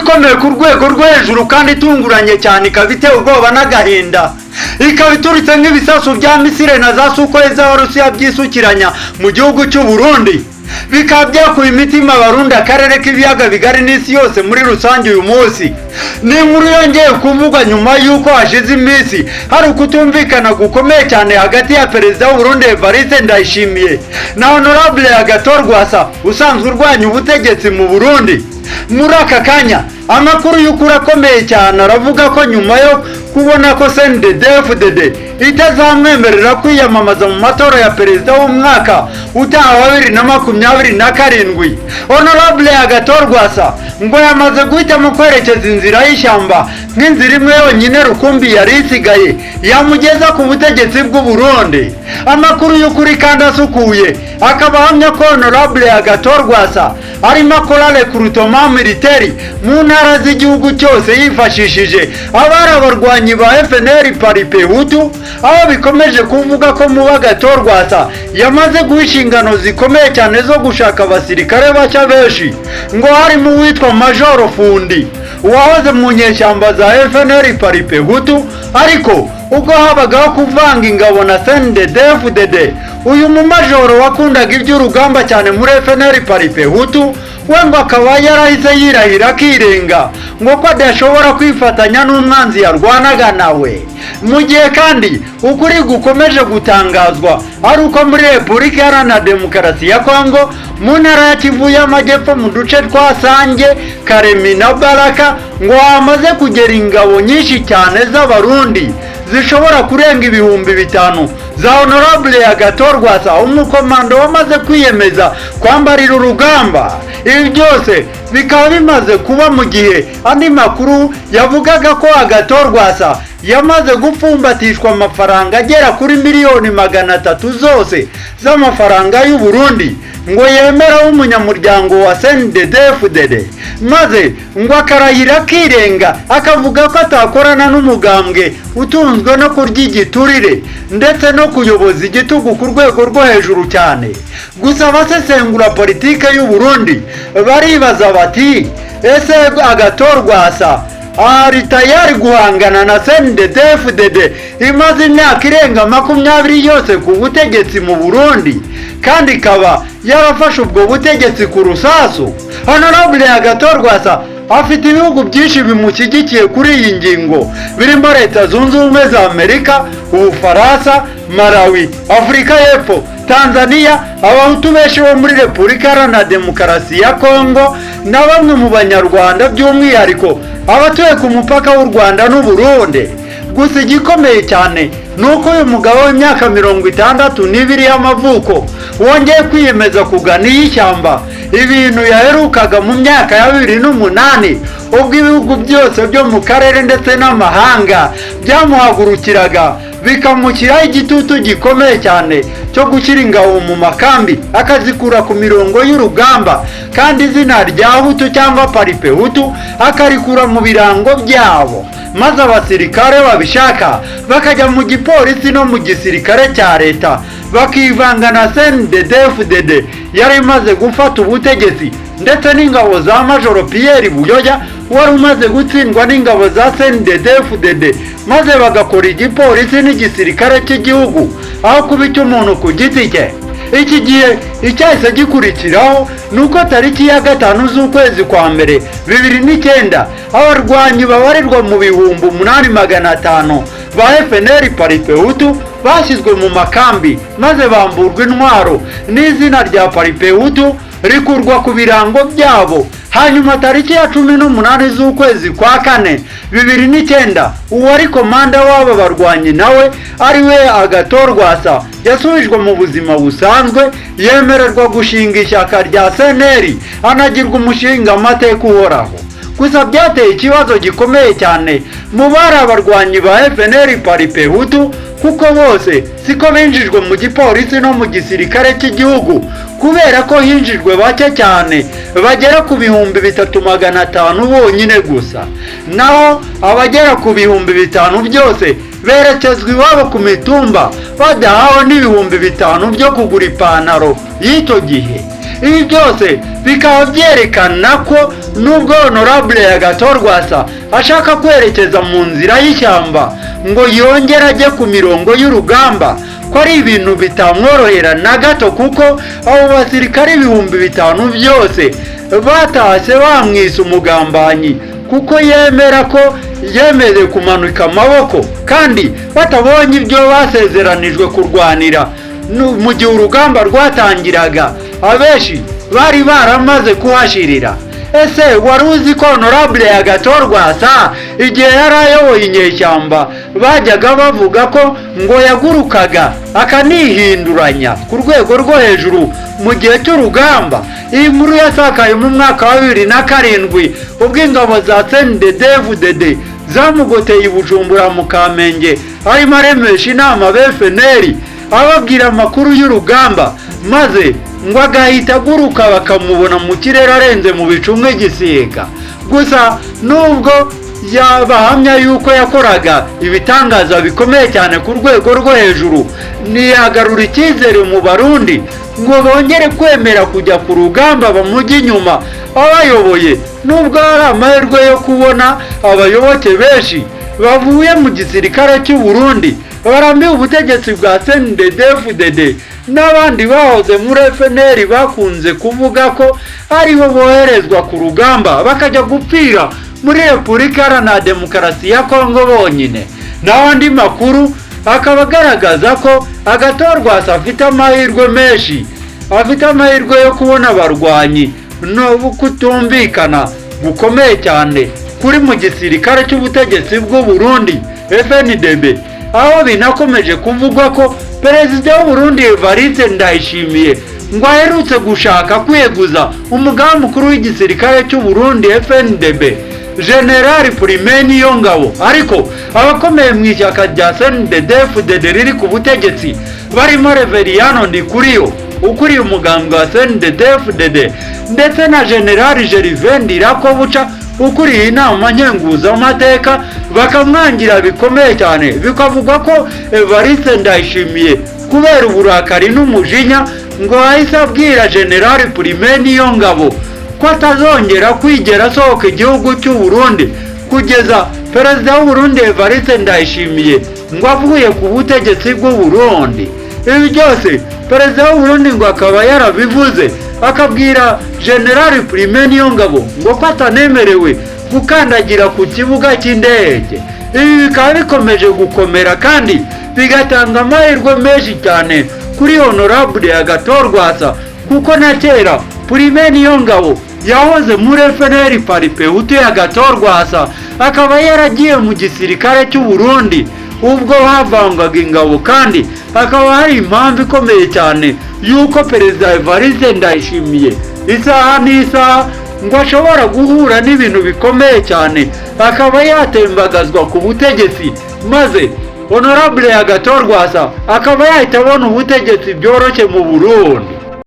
ikomeye ku rwego rwo hejuru kandi itunguranye cyane, ikaba iteye ubwoba n'agahinda, ikaba ituritse nk'ibisasu bya Misiri na za Sukhoi z'Abarusiya byisukiranya mu gihugu cy'u Burundi, bikaba byakuye imitima Abarundi, akarere k'ibiyaga bigari n'isi yose muri rusange. Uyu munsi ni inkuru yongeye kuvugwa nyuma y'uko hashize iminsi hari ukutumvikana gukomeye cyane hagati ya perezida w'u Burundi Evariste Ndayishimiye na Honorable Agathon Rwasa usanzwe urwanya ubutegetsi mu Burundi. Muri aka kanya amakuru y'ukuri akomeye cyane aravuga ko nyuma yo kubona ko CNDD-FDD itazamwemerera kwiyamamaza mu matora ya perezida w'umwaka utaha wa 2027, Honorable Agathon Rwasa ngo yamaze guhitamo kwerekeza inzira y'ishyamba nk'inzira imwe yonyine rukumbi yari isigaye yamugeza ku butegetsi bw'u Burundi. Amakuru y'ukuri kandi asukuye akaba ahamya ko Honorable Agathon Rwasa arimo akora recruitment militaire mu ntara z'igihugu cyose yifashishije abari abarwanyi ba FNL Paripehutu, aho bikomeje kuvuga ko mu Agathon Rwasa yamaze guha inshingano zikomeye cyane zo gushaka abasirikare bashya benshi, ngo harimo uwitwa Major Fundi uwahoze mu nyeshyamba za FNL Paripehutu, ariko ubwo habagaho kuvanga ingabo na CNDD-FDD uyu mumajoro wakundaga iby'urugamba cyane muri FNL Paripehutu we ngo akaba yarahise yirahira akirenga ngo ko adashobora kwifatanya n'umwanzi yarwanaga nawe. Mu gihe kandi ukuri gukomeje gutangazwa ari uko muri Repubulika Iharanira Demokarasi ya Kongo mu ntara ya Kivu y'Amajyepfo mu duce twa Sange, Karemi na Baraka ngo hamaze kugera ingabo nyinshi cyane z'Abarundi zishobora kurenga 5,000 za Honorable Agathon Rwasa umukomando wamaze kwiyemeza kwambarira urugamba. Ibi byose bikaba bimaze kuba mu gihe andi makuru yavugaga ko Agathon Rwasa yamaze gupfumbatishwa amafaranga agera kuri miliyoni 300 zose z'amafaranga y'u Burundi ngo yemera umunyamuryango wa CNDD-FDD, maze ngo akarahira akirenga akavuga ko atakorana n'umugambwe utunzwe no kurya igiturire ndetse no kuyoboza igitugu ku rwego rwo hejuru cyane. Gusa abasesengura politike y'u Burundi baribaza bati ese Agathon Rwasa ari tayari guhangana na CNDD-FDD imaze imyaka irenga 20 yose ku butegetsi mu Burundi kandi ikaba yarafashe ubwo butegetsi ku rusasu? Honorable Agathon Rwasa afite ibihugu byinshi bimushyigikiye kuri iyi ngingo birimo Leta Zunze Ubumwe za Amerika, Ubufaransa, Malawi, Afurika y'Epfo, Tanzania, abahutu benshi bo muri Repubulika Iharanira Demokarasi ya Kongo na bamwe mu banyarwanda by'umwihariko abatuye ku mupaka w'u Rwanda n'u Burundi. Gusa igikomeye cyane nuko uyu mugabo w'imyaka 62 y'amavuko wongeye kwiyemeza kugana iy'ishyamba, ibintu yaherukaga mu myaka ya 2008 ubwo ibihugu byose byo mu karere ndetse n'amahanga byamuhagurukiraga bikamushyiraho igitutu gikomeye cyane cyo gushyira ingabo mu makambi akazikura ku mirongo y'urugamba, kandi izina rya Hutu cyangwa Paripehutu akarikura mu birango byabo, maze abasirikare babishaka bakajya mu gipolisi no mu gisirikare cya leta bakivanga na CNDD-FDD yari imaze gufata ubutegetsi, ndetse n'ingabo za Major Pierre Buyoya wari umaze gutsindwa n'ingabo za CNDD-FDD, maze bagakora igipolisi n'igisirikare cy'igihugu aho kuba icy'umuntu ku giti cye. Iki gihe icyahise gikurikiraho nuko tariki ya 5 z'ukwezi kwa mbere 2009 abarwanyi babarirwa mu 8,500 ba FNL Paripehutu bashyizwe mu makambi maze bamburwa intwaro n'izina rya Paripehutu rikurwa ku birango byabo. Hanyuma tariki ya 18 z'ukwezi kwa 4 2009 uwari komanda w'aba barwanyi nawe ari we Agathon Rwasa yasubijwe mu buzima busanzwe, yemererwa gushinga ishyaka rya CNL anagirwa umushinga amateka uhoraho. Gusa byateye ikibazo gikomeye cyane mu bari abarwanyi ba FNL Paripehutu kuko bose siko binjijwe mu gipolisi no mu gisirikare cy'igihugu, kubera ko hinjijwe bake cyane bagera ku 3,500 bonyine gusa, naho abagera ku 5,000 byose berekezwa iwabo ku mitumba badahawe n'5,000 byo kugura ipantaro y'icyo gihe. ibi byose bikaba byerekana ko nubwo Honorable Agathon Rwasa ashaka kwerekeza mu nzira y'ishyamba ngo yongere ajye ku mirongo y'urugamba, ko ari ibintu bitamworohera na gato, kuko abo basirikare 5,000 byose batashye bamwise umugambanyi, kuko yemera ko yemeye kumanuka amaboko kandi batabonye ibyo basezeranijwe kurwanira mu gihe urugamba rwatangiraga. Abenshi bari baramaze kuhashirira. Ese wari uzi ko Honorable Agathon Rwasa igihe yari ayoboye inyeshyamba bajyaga bavuga ko ngo yagurukaga akanihinduranya ku rwego rwo hejuru mu gihe cy'urugamba? Iyi nkuru yasakaye mu mwaka wa 2007 ubwo ingabo za CNDD-FDD zamugoteye i Bujumbura mu Kamenge arimo aremesha inama FNL ababwira amakuru y'urugamba, maze ngo agahita aguruka bakamubona mu kirere arenze mu bicu nk'igisiga. Gusa nubwo yabahamya yuko yakoraga ibitangaza bikomeye cyane ku rwego rwo hejuru, ntiyagarura icyizere mu Barundi ngo bongere kwemera kujya ku rugamba bamujya inyuma abayoboye, nubwo hari amahirwe yo kubona abayoboke benshi bavuye mu gisirikare cy'u Burundi barambiwe ubutegetsi bwa CNDD-FDD n'abandi bahoze muri FNL bakunze kuvuga ko aribo boherezwa ku rugamba bakajya gupfira muri Repubulika Iharanira Demokarasi ya Kongo bonyine. N'andi makuru akaba agaragaza ko Agathon Rwasa afite amahirwe menshi, afite amahirwe yo kubona abarwanyi no kutumvikana gukomeye cyane kuri mu gisirikare cy'ubutegetsi bw'u Burundi FNDB, aho binakomeje kuvugwa ko Perezida w'u Burundi Evariste Ndayishimiye ngo aherutse gushaka kweguza umugaba mukuru w'igisirikare cy'u Burundi FNDB General Prime Niyongabo, ariko abakomeye mu ishyaka rya CNDD-FDD riri ku butegetsi barimo Reveriyano Ndikuriyo ukuriye umugambwe wa CNDD-FDD ndetse na General Gervais Ndirakobuca ukuriye inama nkenguzamateka bakamwangira bikomeye cyane. Bikavuga ko Evariste Ndayishimiye kubera uburakari n'umujinya ngo ahise abwira General Prime Niyongabo ko atazongera kwigera asohoka igihugu cy'u Burundi kugeza Perezida w'u Burundi Evariste Ndayishimiye ngo avuye ku butegetsi bw'u Burundi. Ibi byose Perezida w'u Burundi ngo akaba yarabivuze, akabwira General Prime Niyongabo ngo ko atanemerewe gukandagira ku kibuga cy'indege. Ibi bikaba bikomeje gukomera kandi bigatanga amahirwe menshi cyane kuri Honorable Agathon Rwasa, kuko na kera Prime Niyongabo yahoze muri FNL Paripehutu ya Agathon Rwasa, akaba yaragiye mu gisirikare cy'u Burundi ubwo havangaga ingabo, kandi hakaba hari impamvu ikomeye cyane yuko Perezida Evariste Ndayishimiye isaha n'isaha ngo ashobora guhura n'ibintu bikomeye cyane akaba yatembagazwa ku butegetsi, maze Honorable Agathon Rwasa akaba yahita abona ubutegetsi byoroshye mu Burundi.